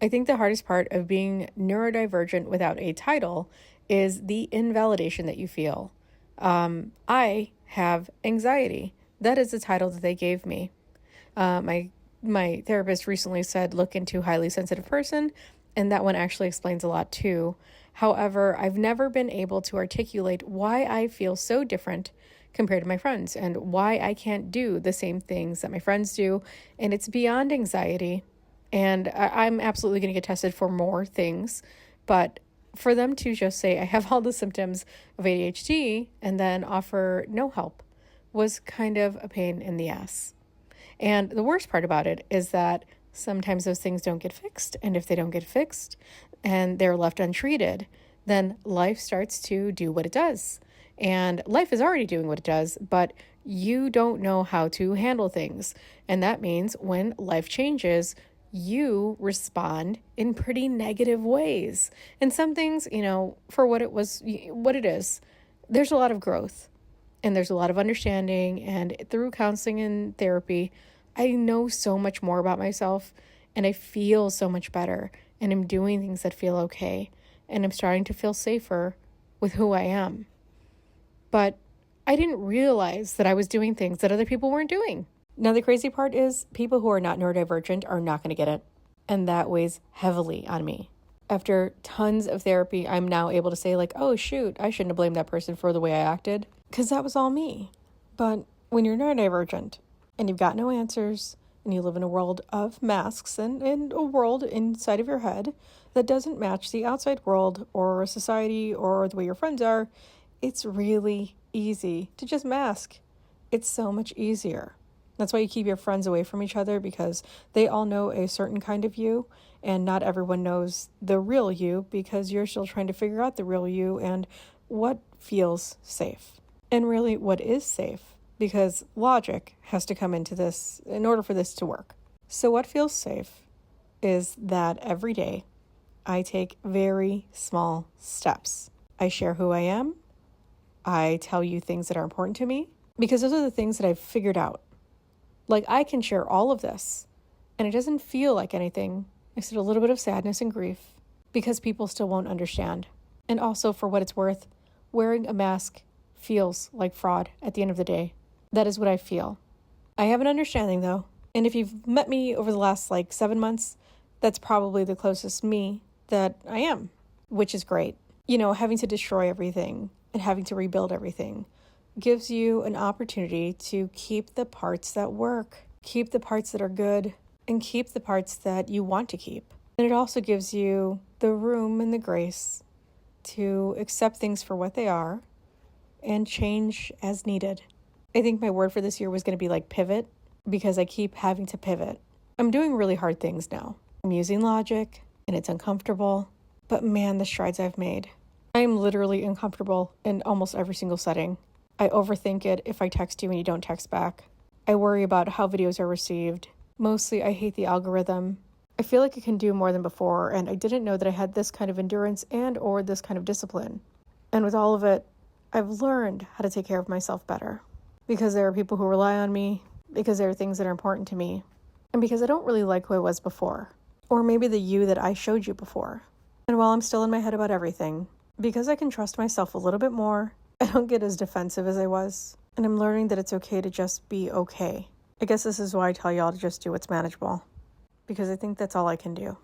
I think the hardest part of being neurodivergent without a title is the invalidation that you feel. I have anxiety. That is the title that they gave me. My therapist recently said, look into highly sensitive person, and that one actually explains a lot too. However, I've never been able to articulate why I feel so different compared to my friends and why I can't do the same things that my friends do. And it's beyond anxiety. And I'm absolutely going to get tested for more things. But for them to just say, I have all the symptoms of ADHD and then offer no help was kind of a pain in the ass. And the worst part about it is that sometimes those things don't get fixed. And if they don't get fixed and they're left untreated, then life starts to do what it does. And life is already doing what it does, but you don't know how to handle things. And that means when life changes, you respond in pretty negative ways. And some things, for what it is, there's a lot of growth and there's a lot of understanding. And through counseling and therapy, I know so much more about myself and I feel so much better and I'm doing things that feel okay. And I'm starting to feel safer with who I am. But I didn't realize that I was doing things that other people weren't doing. Now, the crazy part is people who are not neurodivergent are not going to get it. And that weighs heavily on me. After tons of therapy, I'm now able to say oh, shoot, I shouldn't have blamed that person for the way I acted. Because that was all me. But when you're neurodivergent and you've got no answers and you live in a world of masks and in a world inside of your head that doesn't match the outside world or society or the way your friends are, it's really easy to just mask. It's so much easier. That's why you keep your friends away from each other because they all know a certain kind of you and not everyone knows the real you because you're still trying to figure out the real you and what feels safe. And really what is safe because logic has to come into this in order for this to work. So what feels safe is that every day I take very small steps. I share who I am. I tell you things that are important to me because those are the things that I've figured out. I can share all of this and it doesn't feel like anything except a little bit of sadness and grief because people still won't understand. And also, for what it's worth, wearing a mask feels like fraud at the end of the day. That is what I feel. I have an understanding though. And if you've met me over the last 7 months, that's probably the closest me that I am, which is great. Having to destroy everything and having to rebuild everything gives you an opportunity to keep the parts that work, keep the parts that are good, and keep the parts that you want to keep. And it also gives you the room and the grace to accept things for what they are and change as needed. I think my word for this year was going to be pivot because I keep having to pivot. I'm doing really hard things now. I'm using logic and it's uncomfortable, but man, the strides I've made. I am literally uncomfortable in almost every single setting. I overthink it if I text you and you don't text back. I worry about how videos are received. Mostly, I hate the algorithm. I feel like I can do more than before, and I didn't know that I had this kind of endurance and or this kind of discipline. And with all of it, I've learned how to take care of myself better. Because there are people who rely on me, because there are things that are important to me, and because I don't really like who I was before. Or maybe the you that I showed you before. And while I'm still in my head about everything, because I can trust myself a little bit more, I don't get as defensive as I was. And I'm learning that it's okay to just be okay. I guess this is why I tell y'all to just do what's manageable. Because I think that's all I can do.